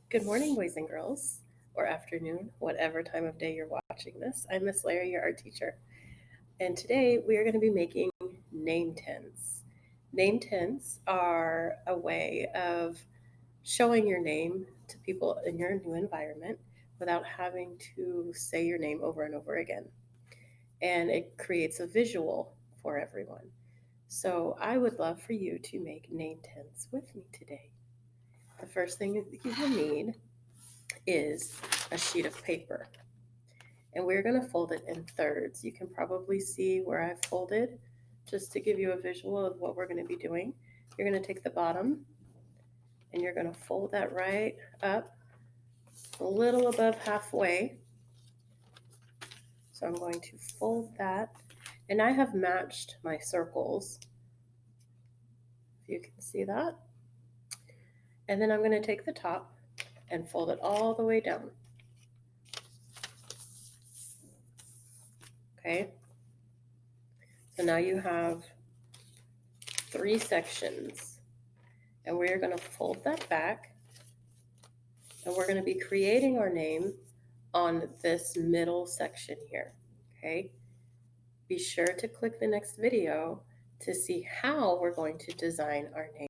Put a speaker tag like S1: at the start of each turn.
S1: Good morning, boys and girls, or afternoon, whatever time of day you're watching this. I'm Miss Larry, your art teacher, and today we are going to be making name tents. Name tents are a way of showing your name to people in your new environment without having to say your name over and over again. And it creates a visual for everyone. So I would love for you to make name tents with me today. The first thing that you will need is a sheet of paper. And we're going to fold it in thirds. You can probably see where I've folded just to give you a visual of what we're going to be doing. You're going to take the bottom and you're going to fold that right up a little above halfway. So I'm going to fold that, and I have matched my circles, if you can see that. And then I'm going to take the top and fold it all the way down. Okay, so now you have 3 sections, and we're going to fold that back, and we're going to be creating our name on this middle section here. Okay, be sure to click the next video to see how we're going to design our name.